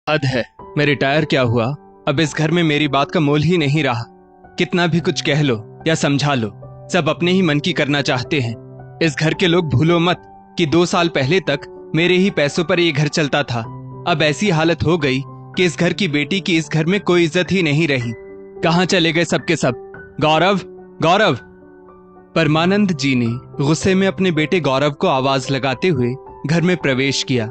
हद है। मेरे टायर क्या हुआ? अब इस घर में मेरी बात का मोल ही नहीं रहा। कितना भी कुछ कह लो या समझा लो, सब अपने ही मन की करना चाहते हैं। इस घर के लोग भूलो मत कि 2 साल पहले तक मेरे ही पैसों पर ये घर चलता था। अब ऐसी हालत हो गई कि इस घर की बेटी की इस घर में कोई इज्जत ही नहीं रही। कहाँ चले गए सबके सब? गौरव, गौरव! परमानंद जी ने गुस्से में अपने बेटे गौरव को आवाज लगाते हुए घर में प्रवेश किया।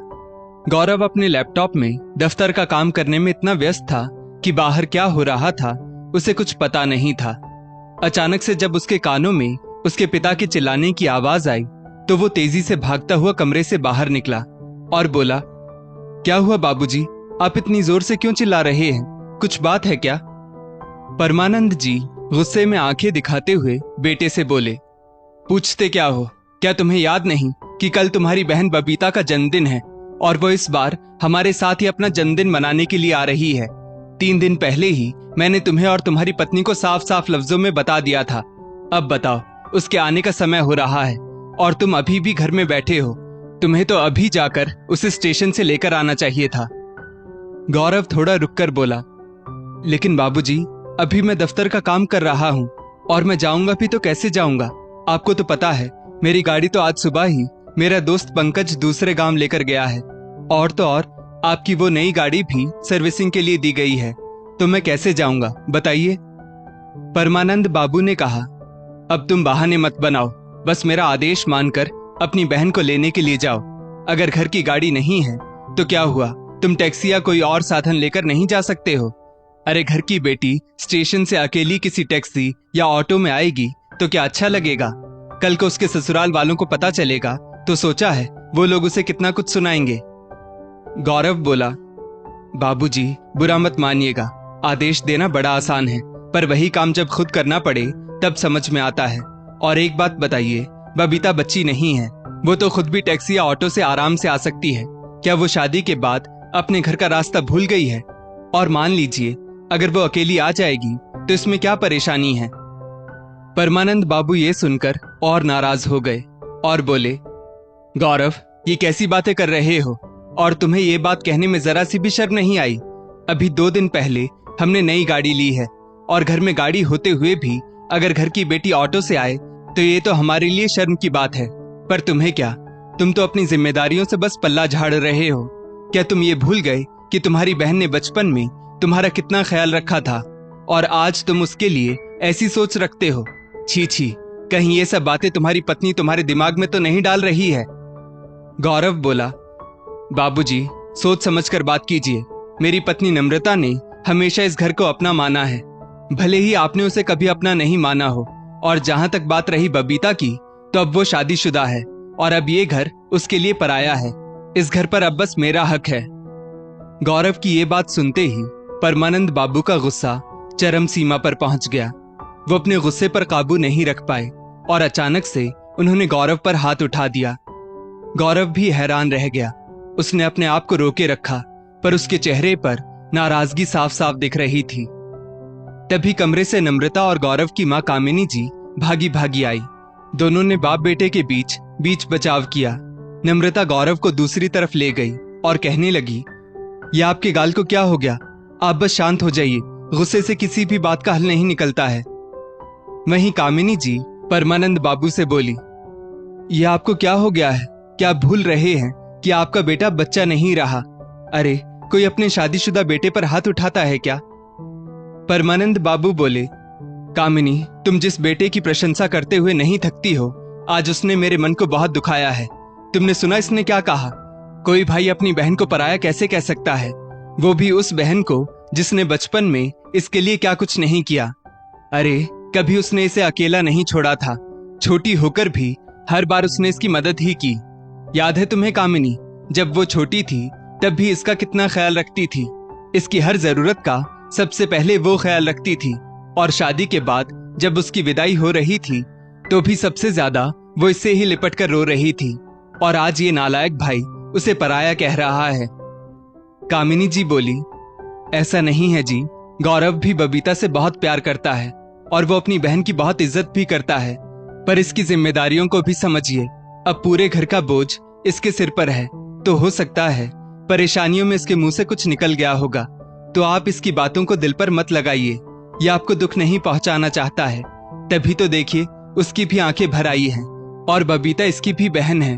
गौरव अपने लैपटॉप में दफ्तर का काम करने में इतना व्यस्त था कि बाहर क्या हो रहा था उसे कुछ पता नहीं था। अचानक से जब उसके कानों में उसके पिता के चिल्लाने की आवाज आई तो वो तेजी से भागता हुआ कमरे से बाहर निकला और बोला, क्या हुआ बाबूजी? आप इतनी जोर से क्यों चिल्ला रहे हैं? कुछ बात है क्या? परमानंद जी गुस्से में आंखें दिखाते हुए बेटे से बोले, पूछते क्या हो? क्या तुम्हें याद नहीं कि कल तुम्हारी बहन बबीता का जन्मदिन है और वो इस बार हमारे साथ ही अपना जन्मदिन मनाने के लिए आ रही है। 3 दिन पहले ही मैंने तुम्हें और तुम्हारी पत्नी को साफ साफ लफ्जों में बता दिया था। अब बताओ, उसके आने का समय हो रहा है और तुम अभी भी घर में बैठे हो। तुम्हें तो अभी जाकर उसे स्टेशन से लेकर आना चाहिए था। गौरव थोड़ा रुककर बोला, लेकिन बाबूजी, अभी मैं दफ्तर का काम कर रहा हूँ और मैं जाऊंगा भी तो कैसे जाऊंगा? आपको तो पता है मेरी गाड़ी तो आज सुबह ही मेरा दोस्त पंकज दूसरे गांव लेकर गया है और तो और आपकी वो नई गाड़ी भी सर्विसिंग के लिए दी गई है। तो मैं कैसे जाऊंगा बताइए? परमानंद बाबू ने कहा, अब तुम बहाने मत बनाओ, बस मेरा आदेश मानकर अपनी बहन को लेने के लिए जाओ। अगर घर की गाड़ी नहीं है तो क्या हुआ, तुम टैक्सी या कोई और साधन लेकर नहीं जा सकते हो? अरे घर की बेटी स्टेशन से अकेली किसी टैक्सी या ऑटो में आएगी तो क्या अच्छा लगेगा? कल को उसके ससुराल वालों को पता चलेगा तो सोचा है वो लोग उसे कितना कुछ सुनाएंगे। गौरव बोला, बाबूजी बुरा मत मानिएगा, आदेश देना बड़ा आसान है पर वही काम जब खुद करना पड़े तब समझ में आता है। और एक बात बताइए, बबीता बच्ची नहीं है, वो तो खुद भी टैक्सी या ऑटो से आराम से आ सकती है। क्या वो शादी के बाद अपने घर का रास्ता भूल गई है? और मान लीजिए अगर वो अकेली आ जाएगी तो इसमें क्या परेशानी है? परमानंद बाबू ये सुनकर और नाराज हो गए और बोले, गौरव, ये कैसी बातें कर रहे हो? और तुम्हें ये बात कहने में जरा सी भी शर्म नहीं आई? अभी 2 दिन पहले हमने नई गाड़ी ली है और घर में गाड़ी होते हुए भी अगर घर की बेटी ऑटो से आए तो ये तो हमारे लिए शर्म की बात है। पर तुम्हें क्या, तुम तो अपनी जिम्मेदारियों से बस पल्ला झाड़ रहे हो। क्या तुम ये भूल गए कि तुम्हारी बहन ने बचपन में तुम्हारा कितना ख्याल रखा था और आज तुम उसके लिए ऐसी सोच रखते हो? छी छी, कहीं ये सब बातें तुम्हारी पत्नी तुम्हारे दिमाग में तो नहीं डाल रही है? गौरव बोला, बाबूजी सोच समझकर बात कीजिए। मेरी पत्नी नम्रता ने हमेशा इस घर को अपना माना है, भले ही आपने उसे कभी अपना नहीं माना हो। और जहां तक बात रही बबीता की, तो अब वो शादीशुदा है और अब ये घर उसके लिए पराया है। इस घर पर अब बस मेरा हक है। गौरव की ये बात सुनते ही परमानंद बाबू का गुस्सा चरम सीमा पर पहुंच गया। वो अपने गुस्से पर काबू नहीं रख पाए और अचानक से उन्होंने गौरव पर हाथ उठा दिया। गौरव भी हैरान रह गया। उसने अपने आप को रोके रखा पर उसके चेहरे पर नाराजगी साफ साफ दिख रही थी। तभी कमरे से नम्रता और गौरव की मां कामिनी जी भागी भागी आई। दोनों ने बाप बेटे के बीच बचाव किया। नम्रता गौरव को दूसरी तरफ ले गई और कहने लगी, ये आपके गाल को क्या हो गया? आप बस शांत हो जाइए, गुस्से से किसी भी बात का हल नहीं निकलता है। वहीं कामिनी जी परमानंद बाबू से बोली, ये आपको क्या हो गया है? क्या आप भूल रहे हैं कि आपका बेटा बच्चा नहीं रहा? अरे कोई अपने शादीशुदा बेटे पर हाथ उठाता है क्या? परमानंद बाबू बोले, कामिनी, तुम जिस बेटे की प्रशंसा करते हुए नहीं थकती हो, आज उसने मेरे मन को बहुत दुखाया है। तुमने सुना इसने क्या कहा? कोई भाई अपनी बहन को पराया कैसे कह सकता है, वो भी उस बहन को जिसने बचपन में इसके लिए क्या कुछ नहीं किया। अरे कभी उसने इसे अकेला नहीं छोड़ा था, छोटी होकर भी हर बार उसने इसकी मदद ही की। याद है तुम्हें कामिनी, जब वो छोटी थी तब भी इसका कितना ख्याल रखती थी। इसकी हर जरूरत का सबसे पहले वो ख्याल रखती थी और शादी के बाद जब उसकी विदाई हो रही थी तो भी सबसे ज्यादा वो इससे ही लिपट कर रो रही थी। और आज ये नालायक भाई उसे पराया कह रहा है। कामिनी जी बोली, ऐसा नहीं है जी, गौरव भी बबीता से बहुत प्यार करता है और वो अपनी बहन की बहुत इज्जत भी करता है, पर इसकी जिम्मेदारियों को भी समझिए। अब पूरे घर का बोझ इसके सिर पर है तो हो सकता है परेशानियों में इसके मुंह से कुछ निकल गया होगा, तो आप इसकी बातों को दिल पर मत लगाइए। यह आपको दुख नहीं पहुंचाना चाहता है। तभी तो देखिए, उसकी भी आंखें भर आई हैं और बबीता इसकी भी बहन है।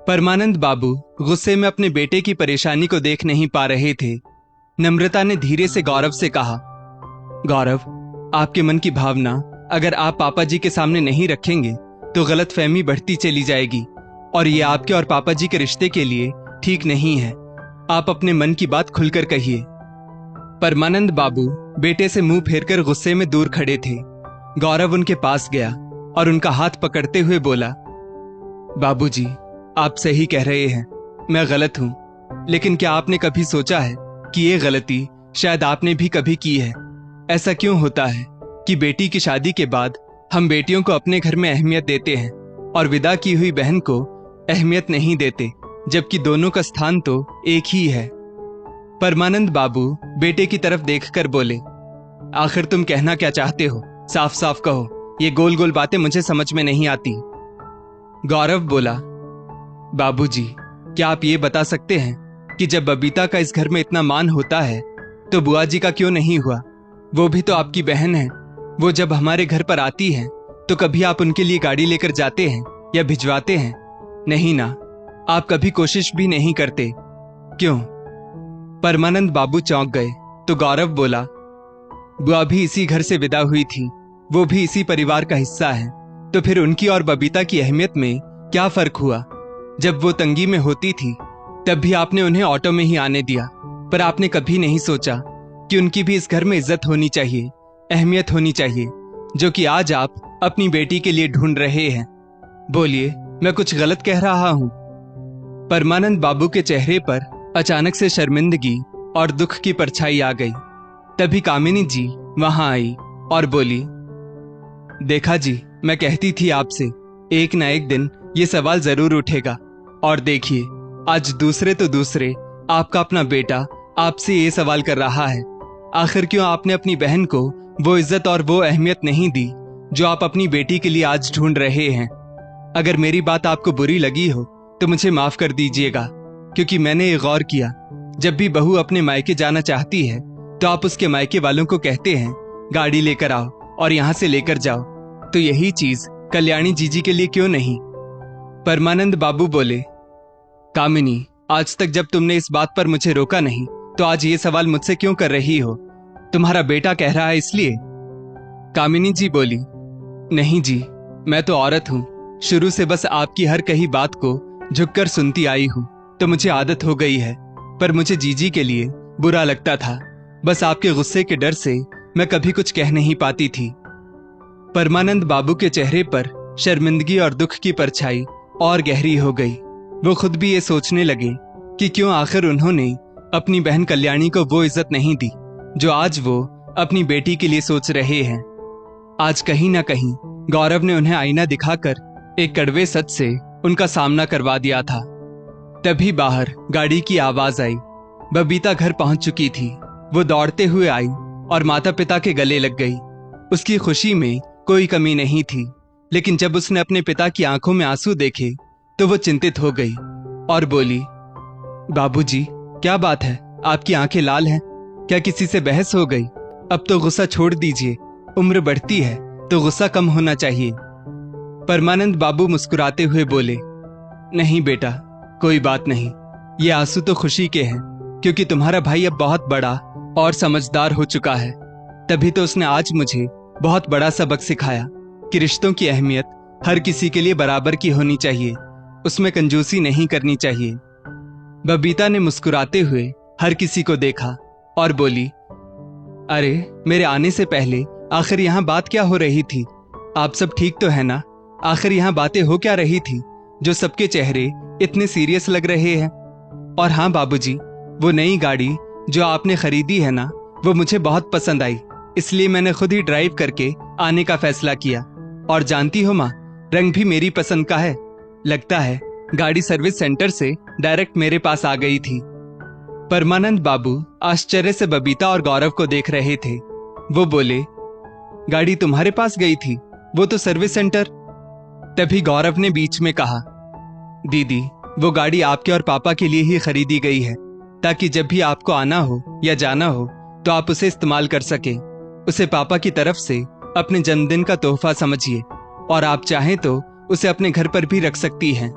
परमानंद बाबू गुस्से में अपने बेटे की परेशानी को देख नहीं पा रहे थे। नम्रता ने धीरे से गौरव से कहा, गौरव, आपके मन की भावना अगर आप पापा जी के सामने नहीं रखेंगे तो गलतफहमी बढ़ती चली जाएगी और ये आपके और पापा जी के रिश्ते के लिए ठीक नहीं है। आप अपने मन की बात खुलकर कहिए। परमानंद बाबू बेटे से मुंह फेरकर गुस्से में दूर खड़े थे। गौरव उनके पास गया और उनका हाथ पकड़ते हुए बोला, बाबूजी, आप सही कह रहे हैं, मैं गलत हूं, लेकिन क्या आपने कभी सोचा है कि ये गलती शायद आपने भी कभी की है? ऐसा क्यों होता है कि बेटी की शादी के बाद हम बेटियों को अपने घर में अहमियत देते हैं और विदा की हुई बहन को अहमियत नहीं देते, जबकि दोनों का स्थान तो एक ही है। परमानंद बाबू बेटे की तरफ देखकर बोले, आखिर तुम कहना क्या चाहते हो? साफ साफ कहो, ये गोल गोल बातें मुझे समझ में नहीं आती। गौरव बोला, बाबूजी, क्या आप ये बता सकते हैं कि जब बबीता का इस घर में इतना मान होता है तो बुआ जी का क्यों नहीं हुआ? वो भी तो आपकी बहन है। वो जब हमारे घर पर आती है तो कभी आप उनके लिए गाड़ी लेकर जाते हैं या भिजवाते हैं? नहीं ना, आप कभी कोशिश भी नहीं करते। क्यों? परमानंद बाबू चौंक गए तो गौरव बोला, बुआ भी इसी घर से विदा हुई थी, वो भी इसी परिवार का हिस्सा है, तो फिर उनकी और बबीता की अहमियत में क्या फर्क हुआ? जब वो तंगी में होती थी तब भी आपने उन्हें ऑटो में ही आने दिया, पर आपने कभी नहीं सोचा कि उनकी भी इस घर में इज्जत होनी चाहिए, अहमियत होनी चाहिए, जो कि आज आप अपनी बेटी के लिए ढूंढ रहे हैं। बोलिए, मैं कुछ गलत कह रहा हूं? परमानंद बाबू के चेहरे पर अचानक से शर्मिंदगी और दुख की परछाई आ गई। तभी कामिनी जी वहां आई और बोली, देखा जी, मैं कहती थी आपसे, एक ना एक दिन ये सवाल जरूर उठेगा। और देखिए, आज दूसरे तो दूसरे आपका अपना बेटा आपसे ये सवाल कर रहा है, आखिर क्यों आपने अपनी बहन को वो इज्जत और वो अहमियत नहीं दी जो आप अपनी बेटी के लिए आज ढूंढ रहे हैं? अगर मेरी बात आपको बुरी लगी हो तो मुझे माफ कर दीजिएगा, क्योंकि मैंने ये गौर किया, जब भी बहू अपने मायके जाना चाहती है तो आप उसके मायके वालों को कहते हैं गाड़ी लेकर आओ और यहाँ से लेकर जाओ, तो यही चीज कल्याणी जीजी के लिए क्यों नहीं? परमानंद बाबू बोले, कामिनी, आज तक जब तुमने इस बात पर मुझे रोका नहीं तो आज ये सवाल मुझसे क्यों कर रही हो? तुम्हारा बेटा कह रहा है इसलिए? कामिनी जी बोली, नहीं जी, मैं तो औरत हूं, शुरू से बस आपकी हर कही बात को झुककर सुनती आई हूं, तो मुझे आदत हो गई है, पर मुझे जीजी के लिए बुरा लगता था। बस आपके गुस्से के डर से मैं कभी कुछ कह नहीं पाती थी। परमानंद बाबू के चेहरे पर शर्मिंदगी और दुख की परछाई और गहरी हो गई। वो खुद भी ये सोचने लगे कि क्यों आखिर उन्होंने अपनी बहन कल्याणी को वो इज्जत नहीं दी जो आज वो अपनी बेटी के लिए सोच रहे हैं। आज कहीं ना कहीं गौरव ने उन्हें आईना दिखाकर एक कड़वे सच से उनका सामना करवा दिया था। तभी बाहर गाड़ी की आवाज आई। बबीता घर पहुंच चुकी थी। वो दौड़ते हुए आई और माता पिता के गले लग गई। उसकी खुशी में कोई कमी नहीं थी, लेकिन जब उसने अपने पिता की आंखों में आंसू देखे तो वो चिंतित हो गई और बोली, बाबूजी, क्या बात है? आपकी आंखें लाल हैं, क्या किसी से बहस हो गई? अब तो गुस्सा छोड़ दीजिए, उम्र बढ़ती है तो गुस्सा कम होना चाहिए। परमानंद बाबू मुस्कुराते हुए बोले, नहीं बेटा, कोई बात नहीं, ये आंसू तो खुशी के हैं, क्योंकि तुम्हारा भाई अब बहुत बड़ा और समझदार हो चुका है। तभी तो उसने आज मुझे बहुत बड़ा सबक सिखाया कि रिश्तों की अहमियत हर किसी के लिए बराबर की होनी चाहिए, उसमें कंजूसी नहीं करनी चाहिए। बबीता ने मुस्कुराते हुए हर किसी को देखा और बोली, अरे, मेरे आने से पहले आखिर यहाँ बात क्या हो रही थी? आप सब ठीक तो है ना? आखिर यहाँ बातें हो क्या रही थी जो सबके चेहरे इतने सीरियस लग रहे हैं? और हाँ बाबूजी, वो नई गाड़ी जो आपने खरीदी है ना, वो मुझे बहुत पसंद आई, इसलिए मैंने खुद ही ड्राइव करके आने का फैसला किया। और जानती हो माँ, रंग भी मेरी पसंद का है। लगता है गाड़ी सर्विस सेंटर से डायरेक्ट मेरे पास आ गई थी। परमानंद बाबू आश्चर्य से बबीता और गौरव को देख रहे थे। वो बोले, गाड़ी तुम्हारे पास गई थी? वो तो सर्विस सेंटर। तभी गौरव ने बीच में कहा, दीदी, वो गाड़ी आपके और पापा के लिए ही खरीदी गई है, ताकि जब भी आपको आना हो या जाना हो तो आप उसे इस्तेमाल कर सके। उसे पापा की तरफ से अपने जन्मदिन का तोहफा समझिए, और आप चाहें तो उसे अपने घर पर भी रख सकती हैं।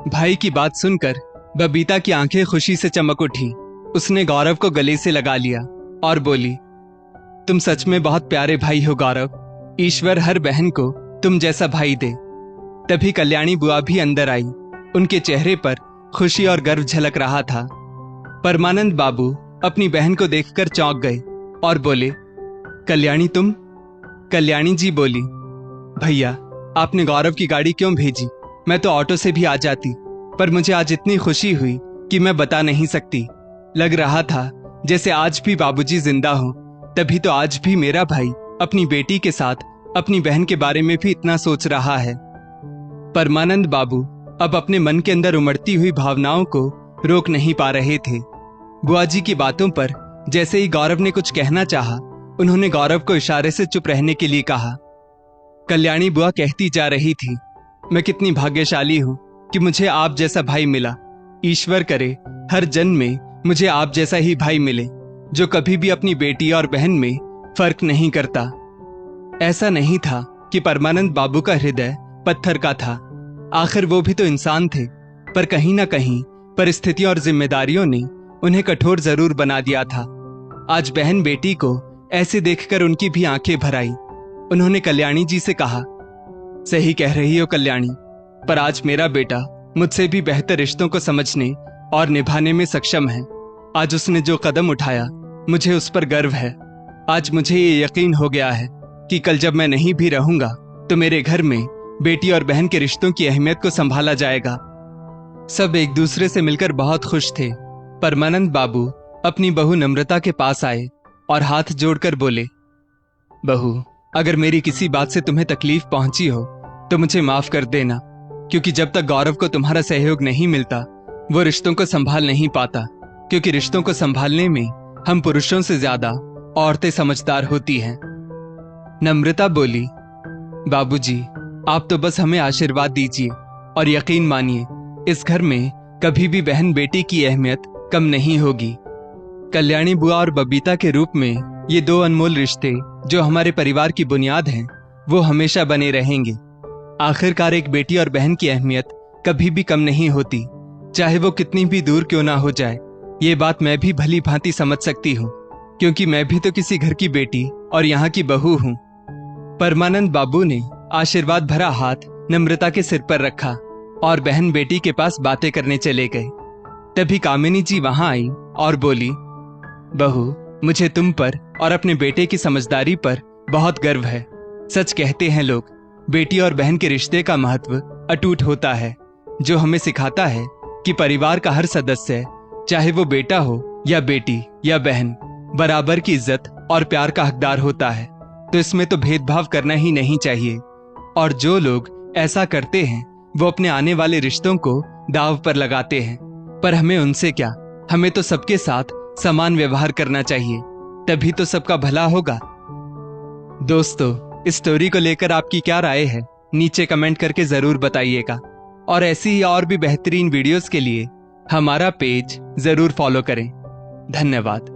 भाई की बात सुनकर बबीता की आंखें खुशी से चमक उठी। उसने गौरव को गले से लगा लिया और बोली, तुम सच में बहुत प्यारे भाई हो गौरव। ईश्वर हर बहन को तुम जैसा भाई दे। तभी कल्याणी बुआ भी अंदर आई। उनके चेहरे पर खुशी और गर्व झलक रहा था। परमानंद बाबू अपनी बहन को देखकर चौंक गए और बोले, कल्याणी तुम? कल्याणी जी बोली, भैया आपने गौरव की गाड़ी क्यों भेजी? मैं तो ऑटो से भी आ जाती, पर मुझे आज इतनी खुशी हुई कि मैं बता नहीं सकती। लग रहा था जैसे आज भी बाबूजी जिंदा हो। तभी तो आज भी मेरा भाई अपनी बेटी के साथ अपनी बहन के बारे में भी इतना सोच रहा है। परमानंद बाबू अब अपने मन के अंदर उमड़ती हुई भावनाओं को रोक नहीं पा रहे थे। बुआ जी की बातों पर जैसे ही गौरव ने कुछ कहना चाहा, उन्होंने गौरव को इशारे से चुप रहने के लिए कहा। कल्याणी बुआ कहती जा रही थी, मैं कितनी भाग्यशाली हूं कि मुझे आप जैसा भाई मिला। ईश्वर करे हर जन्म में मुझे आप जैसा ही भाई मिले, जो कभी भी अपनी बेटी और बहन में फर्क नहीं करता। ऐसा नहीं था कि परमानंद बाबू का हृदय पत्थर का था। आखिर वो भी तो इंसान थे, पर कहीं ना कहीं परिस्थितियों और जिम्मेदारियों ने उन्हें कठोर जरूर बना दिया था। आज बहन बेटी को ऐसे देखकर उनकी भी आंखें भर आई। उन्होंने कल्याणी जी से कहा, सही कह रही हो कल्याणी, पर आज मेरा बेटा मुझसे भी बेहतर रिश्तों को समझने और निभाने में सक्षम है। आज उसने जो कदम उठाया, मुझे उस पर गर्व है। आज मुझे ये यकीन हो गया है कि कल जब मैं नहीं भी रहूंगा तो मेरे घर में बेटी और बहन के रिश्तों की अहमियत को संभाला जाएगा। सब एक दूसरे से मिलकर बहुत खुश थे। परमानंद बाबू अपनी बहू नम्रता के पास आए और हाथ जोड़कर बोले, बहू, अगर मेरी किसी बात से तुम्हें तकलीफ पहुंची हो तो मुझे माफ कर देना, क्योंकि जब तक गौरव को तुम्हारा सहयोग नहीं मिलता वो रिश्तों को संभाल नहीं पाता। क्योंकि रिश्तों को संभालने में हम पुरुषों से ज्यादा औरतें समझदार होती हैं। नम्रता बोली, बाबूजी, आप तो बस हमें आशीर्वाद दीजिए और यकीन मानिए इस घर में कभी भी बहन बेटी की अहमियत कम नहीं होगी। कल्याणी बुआ और बबीता के रूप में ये दो अनमोल रिश्ते जो हमारे परिवार की बुनियाद हैं, वो हमेशा बने रहेंगे। आखिरकार एक बेटी और बहन की अहमियत कभी भी कम नहीं होती, चाहे वो कितनी भी दूर क्यों ना हो जाए। ये बात मैं भी भली भांति समझ सकती हूँ, क्योंकि मैं भी तो किसी घर की बेटी और यहाँ की बहू हूँ। परमानंद बाबू ने आशीर्वाद भरा हाथ नम्रता के सिर पर रखा और बहन बेटी के पास बातें करने चले गए। तभी कामिनी जी वहां आई और बोली, बहू, मुझे तुम पर और अपने बेटे की समझदारी पर बहुत गर्व है। सच कहते हैं लोग, बेटी और बहन के रिश्ते का महत्व अटूट होता है, जो हमें सिखाता है कि परिवार का हर सदस्य, चाहे वो बेटा हो या बेटी या बहन, बराबर की इज्जत और प्यार का हकदार होता है। तो इसमें तो भेदभाव करना ही नहीं चाहिए। और जो लोग ऐसा करते हैं वो अपने आने वाले रिश्तों को दांव पर लगाते हैं। पर हमें उनसे क्या, हमें तो सबके साथ समान व्यवहार करना चाहिए, तभी तो सबका भला होगा। दोस्तों, इस स्टोरी को लेकर आपकी क्या राय है, नीचे कमेंट करके जरूर बताइएगा। और ऐसी ही और भी बेहतरीन वीडियोस के लिए हमारा पेज जरूर फॉलो करें। धन्यवाद।